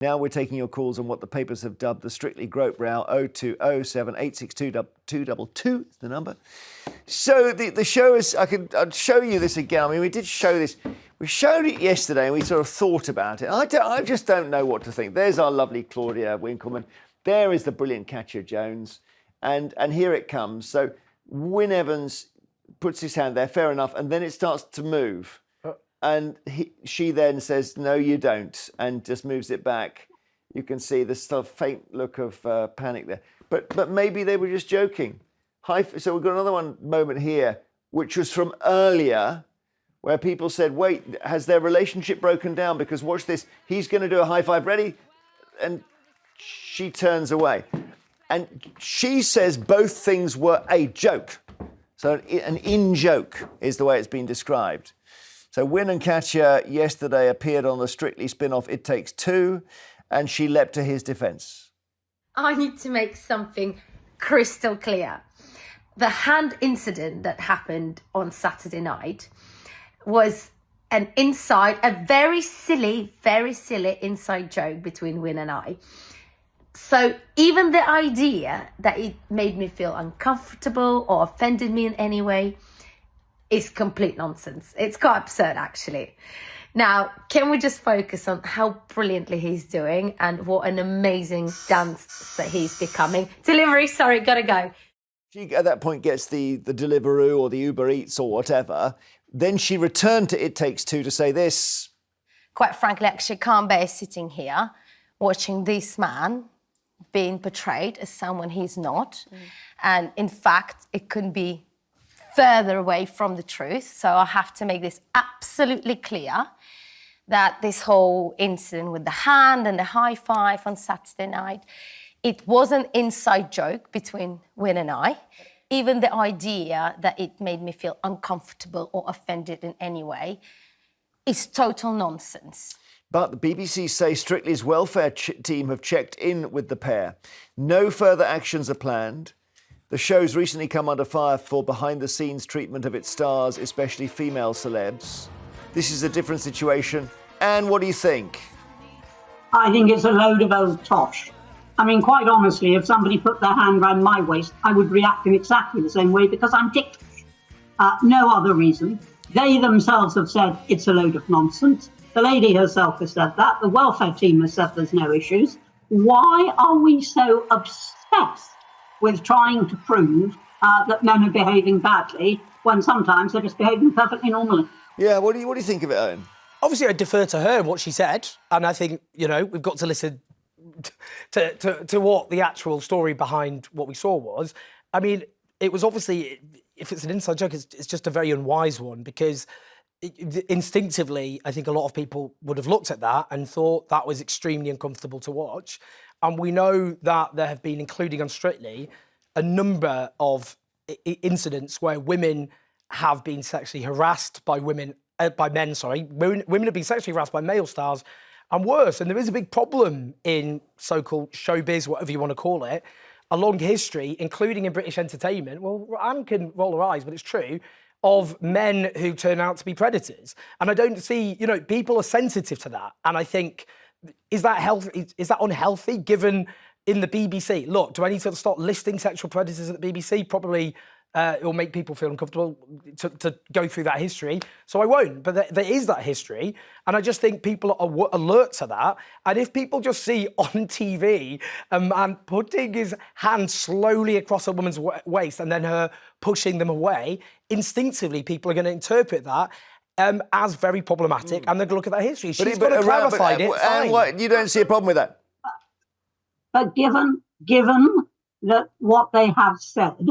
Now we're taking your calls on what the papers have dubbed the Strictly Grope Row. 0207 862 222 is the number. So the show is, I'll show you this again. I mean, we did show this. We showed it yesterday and we sort of thought about it. I just don't know what to think. There's our lovely Claudia Widdecombe. There is the brilliant Katya Jones. And here it comes. So Wynne Evans puts his hand there, fair enough, and then it starts to move. And she then says, no, you don't, and just moves it back. You can see the sort of faint look of panic there. But maybe they were just joking. So we've got another moment here, which was from earlier, where people said, wait, has their relationship broken down? Because watch this, he's going to do a high five, ready? And she turns away. And she says both things were a joke. So an in-joke is the way it's been described. So Wynne and Katya yesterday appeared on the Strictly spin-off It Takes Two, and she leapt to his defence. I need to make something crystal clear. The hand incident that happened on Saturday night was a very silly inside joke between Wynne and I. So even the idea that it made me feel uncomfortable or offended me in any way is complete nonsense. It's quite absurd, actually. Now, can we just focus on how brilliantly he's doing and what an amazing dancer he's becoming? Delivery, sorry, gotta go. She, at that point, gets the Deliveroo or the Uber Eats or whatever. Then she returned to It Takes Two to say this. Quite frankly, I actually can't bear sitting here watching this man being portrayed as someone he's not. And in fact, it couldn't be further away from the truth. So I have to make this absolutely clear that this whole incident with the hand and the high five on Saturday night, it was an inside joke between Wynne and I. Even the idea that it made me feel uncomfortable or offended in any way is total nonsense. But the BBC say Strictly's welfare team have checked in with the pair. No further actions are planned. The show's recently come under fire for behind-the-scenes treatment of its stars, especially female celebs. This is a different situation. Anne, what do you think? I think it's a load of old tosh. I mean, quite honestly, if somebody put their hand round my waist, I would react in exactly the same way because I'm ticklish. No other reason. They themselves have said it's a load of nonsense. The lady herself has said that. The welfare team has said there's no issues. Why are we so obsessed with trying to prove that men are behaving badly when sometimes they're just behaving perfectly normally? Yeah, what do you think of it, Owen? Obviously, I defer to her and what she said, and I think, we've got to listen to what the actual story behind what we saw was. I mean, it was obviously, if it's an inside joke, it's just a very unwise one because instinctively, I think a lot of people would have looked at that and thought that was extremely uncomfortable to watch. And we know that there have been, including on Strictly, a number of incidents where women have been sexually harassed by men. Women have been sexually harassed by male stars and worse. And there is a big problem in so-called showbiz, whatever you want to call it, a long history, including in British entertainment. Well, Anne can roll her eyes, but it's true, of men who turn out to be predators. And I don't see, people are sensitive to that. And I think, is that healthy? Is that unhealthy given in the BBC? Look, do I need to start listing sexual predators at the BBC? Probably it will make people feel uncomfortable to go through that history. So I won't, but there is that history. And I just think people are alert to that. And if people just see on TV a man putting his hand slowly across a woman's waist and then her pushing them away, instinctively people are going to interpret that as very problematic, and they're going to look at that history. She's got to clarify it. Fine. You don't see a problem with that? But given that what they have said,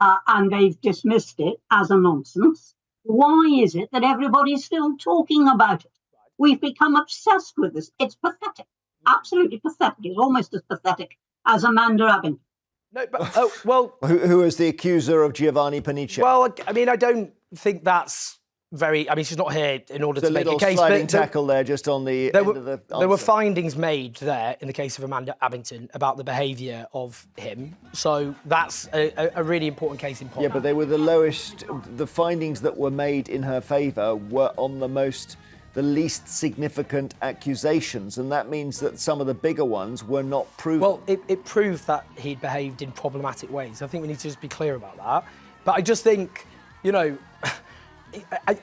and they've dismissed it as a nonsense, why is it that everybody's still talking about it? We've become obsessed with this. It's pathetic. Absolutely pathetic. It's almost as pathetic as Amanda Abington. No, but, who is the accuser of Giovanni Paniccia? Well, I mean, I don't think that's very... I mean, she's not here in order to make a case. Sliding tackle there just on the end of the answer. There were findings made there in the case of Amanda Abington about the behaviour of him. So that's a really important case in point. Yeah, but they were the lowest... The findings that were made in her favour were on the most the least significant accusations, and that means that some of the bigger ones were not proven. Well, it proved that he'd behaved in problematic ways. I think we need to just be clear about that. But I just think, you know,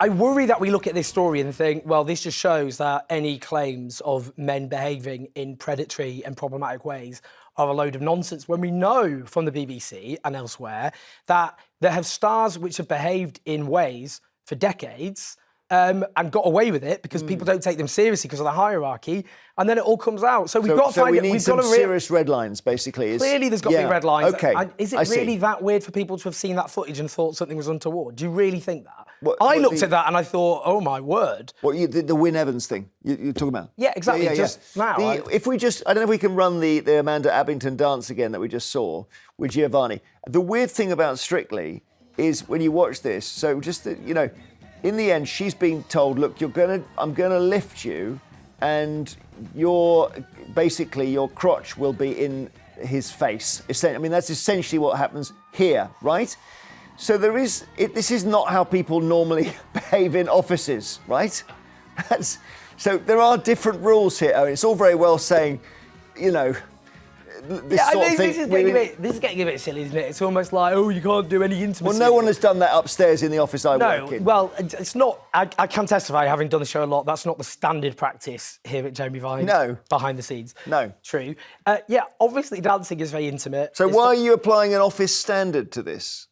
I worry that we look at this story and think, well, this just shows that any claims of men behaving in predatory and problematic ways are a load of nonsense, when we know from the BBC and elsewhere that there have stars which have behaved in ways for decades and got away with it because people don't take them seriously because of the hierarchy, and then it all comes out. So we've got to find we it. need We've some got to serious red lines, basically. Clearly, there's got to be red lines. Okay. Is it really that weird for people to have seen that footage and thought something was untoward? Do you really think that? I looked at that and I thought, oh my word. What the Wynne Evans thing you're talking about? Yeah, exactly. Just now. If we just, I don't know if we can run the Amanda Abington dance again that we just saw with Giovanni. The weird thing about Strictly is when you watch this, so just, you know, in the end, she's being told, look, I'm gonna lift you, and your crotch will be in his face. I mean, that's essentially what happens here, right? So this is not how people normally behave in offices, right? So there are different rules here. Owen. It's all very well saying, you know, this sort of thing. This is getting a bit silly, isn't it? It's almost like, oh, you can't do any intimacy. Well, no one has done that upstairs in the office I work in. Well, it's not. I can testify, having done the show a lot, that's not the standard practice here at Jamie Vine. No. Behind the scenes. No. True. Yeah, obviously dancing is very intimate. So why are you applying an office standard to this?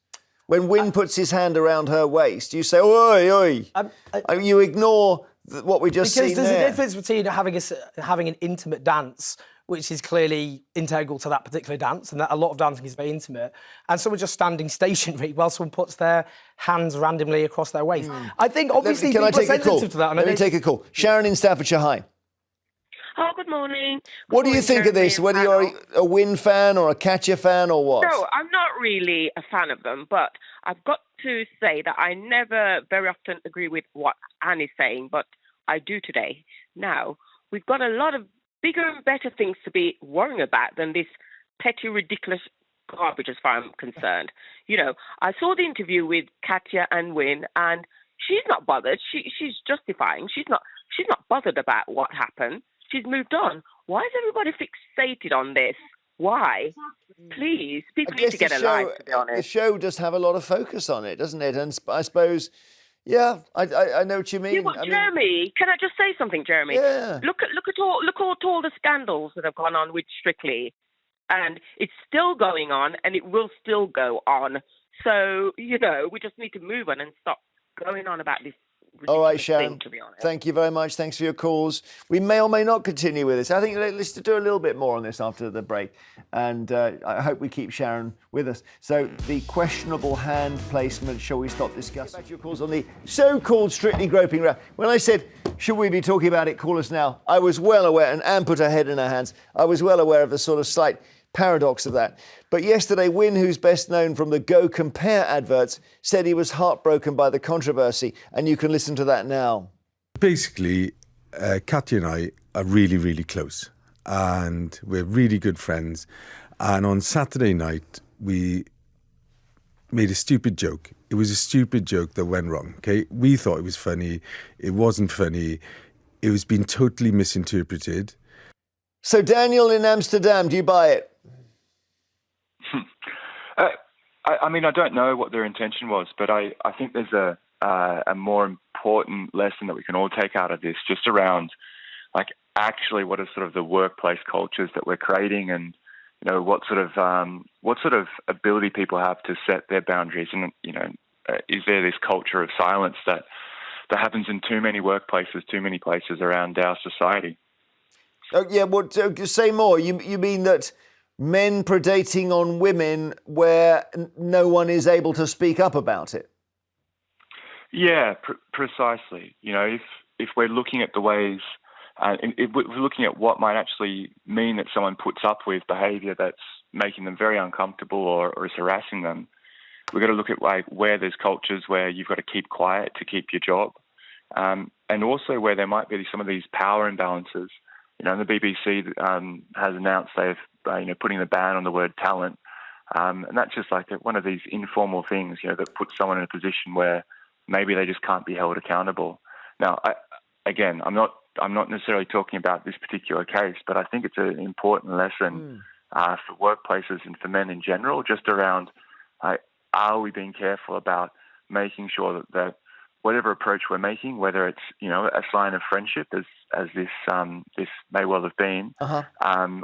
When Wynne puts his hand around her waist, you say, oi, oi. You ignore what we just seen there. Because there's a difference between having an intimate dance, which is clearly integral to that particular dance, and that a lot of dancing is very intimate, and someone just standing stationary while someone puts their hands randomly across their waist. I think, obviously, people are sensitive to that. Let me take a call. Sharon in Staffordshire, hi. Oh, good morning. What do you think of this, whether you're a Wynne fan or a Katya fan or what? No, I'm not really a fan of them, but I've got to say that I never very often agree with what Anne is saying, but I do today. Now, we've got a lot of bigger and better things to be worrying about than this petty, ridiculous garbage as far as I'm concerned. You know, I saw the interview with Katya and Wynne, and she's not bothered. She's justifying. She's not bothered about what happened. She's moved on. Why is everybody fixated on this? Why? Please, people need to get a life, to be honest. The show does have a lot of focus on it, doesn't it? And I suppose, yeah, I know what you mean. Yeah, but Jeremy, can I just say something, Jeremy? Yeah. Look at all the scandals that have gone on with Strictly, and it's still going on, and it will still go on. So, you know, we just need to move on and stop going on about this. All right, Sharon. Thing, to be honest. Thank you very much. Thanks for your calls. We may or may not continue with this. I think let's do a little bit more on this after the break. And I hope we keep Sharon with us. So the questionable hand placement, shall we stop discussing? Back to your calls on the so-called Strictly groping round. When I said, should we be talking about it, call us now, I was well aware, and Anne put her head in her hands, I was well aware of the sort of slight paradox of that. But yesterday, Wynne, who's best known from the Go Compare adverts, said he was heartbroken by the controversy, and you can listen to that now. Basically, Katya and I are really, really close, and we're really good friends. And on Saturday night, we made a stupid joke. It was a stupid joke that went wrong, okay? We thought it was funny. It wasn't funny. It was being totally misinterpreted. So Daniel in Amsterdam, do you buy it? I mean, I don't know what their intention was, but I think there's a more important lesson that we can all take out of this, just around, like, actually what are sort of the workplace cultures that we're creating, and, you know, what sort of ability people have to set their boundaries, and, you know, is there this culture of silence that happens in too many workplaces, too many places around our society? Oh, yeah, well, say more. You mean that men predating on women where no one is able to speak up about it? Yeah, precisely. You know, if we're looking at the ways, if we're looking at what might actually mean that someone puts up with behaviour that's making them very uncomfortable or is harassing them, we've got to look at, like, where there's cultures where you've got to keep quiet to keep your job, and also where there might be some of these power imbalances. You know, the BBC has announced they've, putting the ban on the word talent. And that's just like one of these informal things, you know, that puts someone in a position where maybe they just can't be held accountable. Now, again, I'm not necessarily talking about this particular case, but I think it's an important lesson for workplaces and for men in general, just around are we being careful about making sure that whatever approach we're making, whether it's a sign of friendship as this may well have been,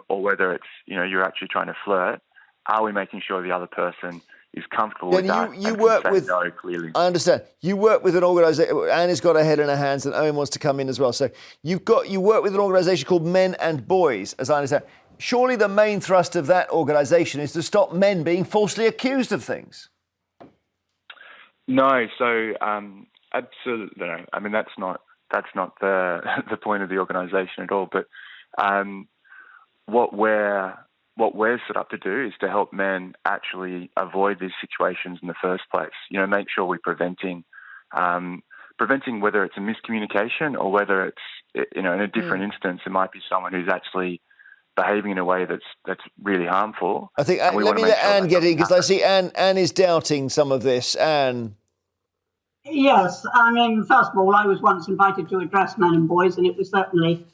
or whether it's you're actually trying to flirt, are we making sure the other person is comfortable with that? You and work can say with. no clearly. I understand. You work with an organisation. Annie's got her head in her hands, and Owen wants to come in as well. So you work with an organisation called Men and Boys, as I understand. Surely the main thrust of that organisation is to stop men being falsely accused of things. No, so absolutely no. I mean, that's not the point of the organisation at all. But what we're set up to do is to help men actually avoid these situations in the first place. Make sure we're preventing whether it's a miscommunication or whether it's in a different instance, it might be someone who's actually behaving in a way that's really harmful. I think let me let Anne get in, because I see Anne is doubting some of this. Anne. Yes, I mean, first of all, I was once invited to address Men and Boys, and it was certainly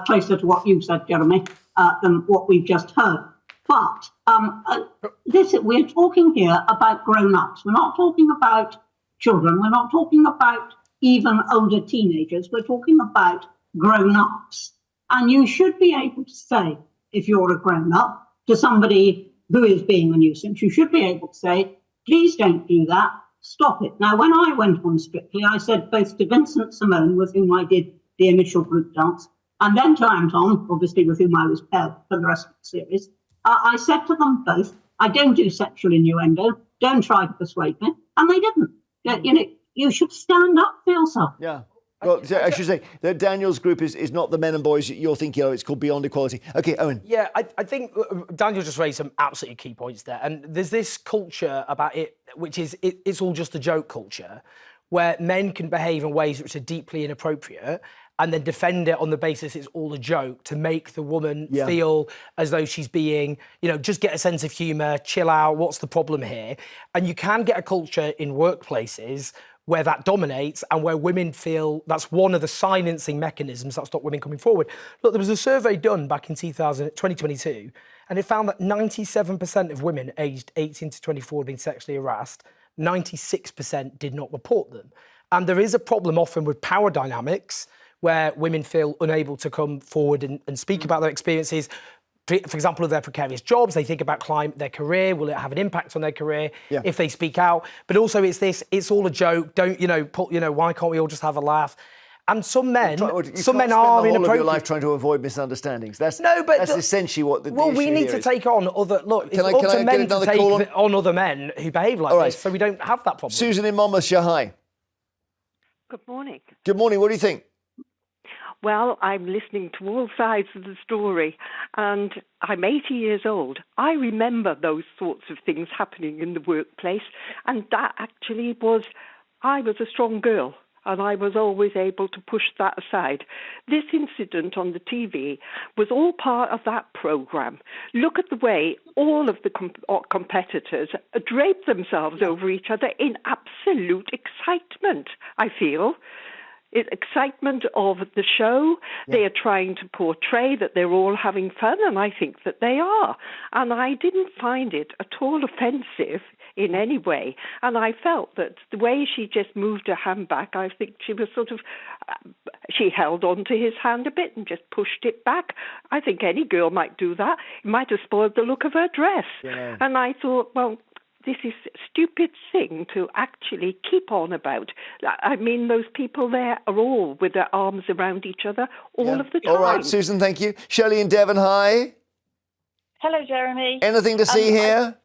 closer to what you said, Jeremy, than what we've just heard. But we're talking here about grown-ups. We're not talking about children. We're not talking about even older teenagers. We're talking about grown-ups. And you should be able to say, if you're a grown-up, to somebody who is being a nuisance, you should be able to say, please don't do that. Stop it. Now, when I went on Strictly, I said both to Vincent Simone, with whom I did the initial group dance, and then to Anton, obviously with whom I was paired for the rest of the series, I said to them both, I don't do sexual innuendo, don't try to persuade me. And they didn't. You should stand up for yourself. Yeah. Well, I should say that Daniel's group is not the Men and Boys you're thinking of. It's called Beyond Equality. Okay, Owen. Yeah, I think Daniel just raised some absolutely key points there. And there's this culture about it, which is it's all just a joke culture, where men can behave in ways which are deeply inappropriate and then defend it on the basis it's all a joke to make the woman feel as though she's being, just get a sense of humour, chill out, what's the problem here? And you can get a culture in workplaces where that dominates and where women feel that's one of the silencing mechanisms that stop women coming forward. Look, there was a survey done back in 2022, and it found that 97% of women aged 18 to 24 had been sexually harassed. 96% did not report them. And there is a problem often with power dynamics where women feel unable to come forward and speak about their experiences. For example, of their precarious jobs, they think about their career. Will it have an impact on their career if they speak out? But also, it's all a joke. Don't why can't we all just have a laugh? And some men are inappropriate. The whole of your life trying to avoid misunderstandings. That's essentially what the issue we need to take on other. Look, it's up to men to take on other men who behave like this, so we don't have that problem. Susan in Monmouthshire, hi. Good morning. Good morning. What do you think? Well, I'm listening to all sides of the story, and I'm 80 years old. I remember those sorts of things happening in the workplace, and that actually I was a strong girl, and I was always able to push that aside. This incident on the TV was all part of that programme. Look at the way all of the competitors drape themselves over each other in absolute excitement, I feel. It's excitement of the show. They are trying to portray that they're all having fun, and I think that they are. And I didn't find it at all offensive in any way. And I felt that the way she just moved her hand back, I think she was she held on to his hand a bit and just pushed it back. I think any girl might do that. It might have spoiled the look of her dress. Yeah. And I thought, well, this is a stupid thing to actually keep on about. I mean, those people there are all with their arms around each other all of the time. All right, Susan, thank you. Shelley in Devon, hi. Hello, Jeremy. Anything to see here?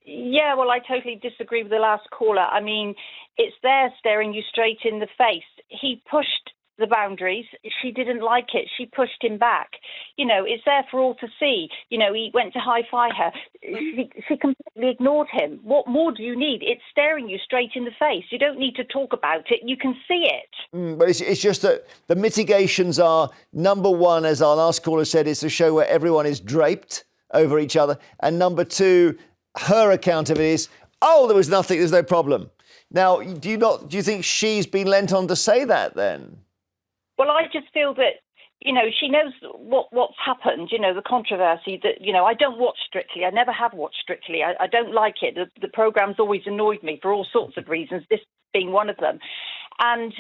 Well, I totally disagree with the last caller. I mean, it's there staring you straight in the face. He pushed the boundaries. She didn't like it. She pushed him back. It's there for all to see. He went to high-five her. She completely ignored him. What more do you need? It's staring you straight in the face. You don't need to talk about it. You can see it. But it's just that the mitigations are, number one, as our last caller said, it's a show where everyone is draped over each other. And number two, her account of it is, there was nothing, there's no problem. Now, do you think she's been lent on to say that then? Well, I just feel that, she knows what's happened, the controversy that, I don't watch Strictly. I never have watched Strictly. I don't like it. The program's always annoyed me for all sorts of reasons, this being one of them. And,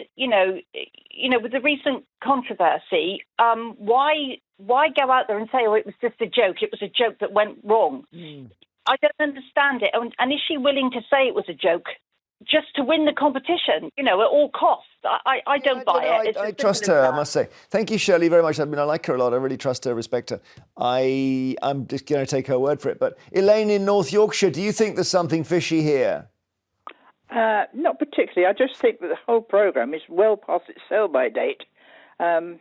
with the recent controversy, why go out there and say, oh, it was just a joke? It was a joke that went wrong. I don't understand it. And is she willing to say it was a joke just to win the competition, at all costs? I don't buy it. I trust her, I must say. Thank you, Shirley, very much. I mean, I like her a lot. I really trust her, respect her. I'm just going to take her word for it. But Elaine in North Yorkshire, do you think there's something fishy here? Not particularly. I just think that the whole programme is well past its sell-by date. I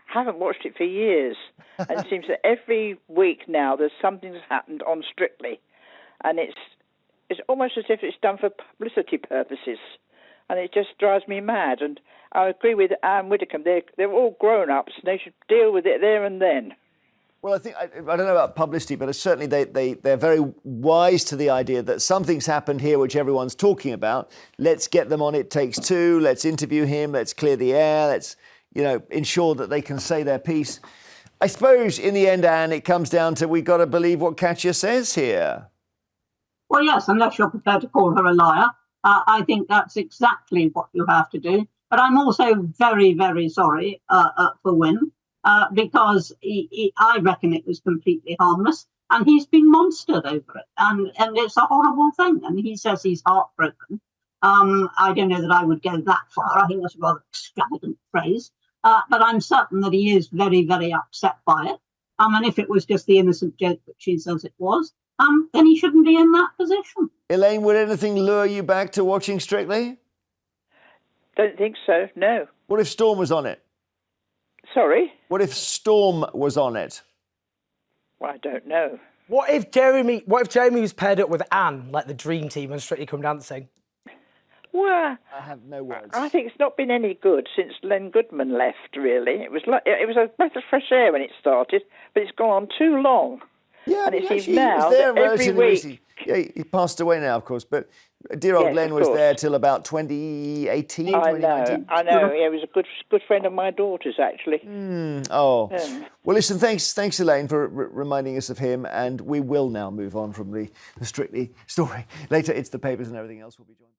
haven't watched it for years. And it seems that every week now there's something that's happened on Strictly. And it's almost as if it's done for publicity purposes. And it just drives me mad. And I agree with Anne Widdecombe. They're all grown-ups. And they should deal with it there and then. Well, I think, I don't know about publicity, but certainly they're very wise to the idea that something's happened here which everyone's talking about. Let's get them on It Takes Two. Let's interview him. Let's clear the air. Let's, ensure that they can say their piece. I suppose in the end, Anne, it comes down to we've got to believe what Katya says here. Well, yes, unless you're prepared to call her a liar. I think that's exactly what you have to do. But I'm also very, very sorry for Wynne. Because I reckon it was completely harmless, and he's been monstered over it, and it's a horrible thing. And he says he's heartbroken. I don't know that I would go that far. I think that's a rather extravagant phrase, but I'm certain that he is very, very upset by it. And if it was just the innocent joke that she says it was, then he shouldn't be in that position. Elaine, would anything lure you back to watching Strictly? Don't think so, no. What if Storm was on it? Sorry? What if Storm was on it? Well, I don't know. What if Jeremy was paired up with Anne, like the dream team, and Strictly Come Dancing? Well, I have no words. I think it's not been any good since Len Goodman left, really. It was a breath of fresh air when it started, but it's gone on too long. Yeah, and it seems he now was there that every week... recently. Yeah, he passed away now, of course, but dear old Len was there till about 2018, 2019. I know. He was a good friend of my daughter's, actually. Well, listen, thanks, Elaine, for reminding us of him, and we will now move on from the Strictly story. Later, it's the papers and everything else. We'll be joined.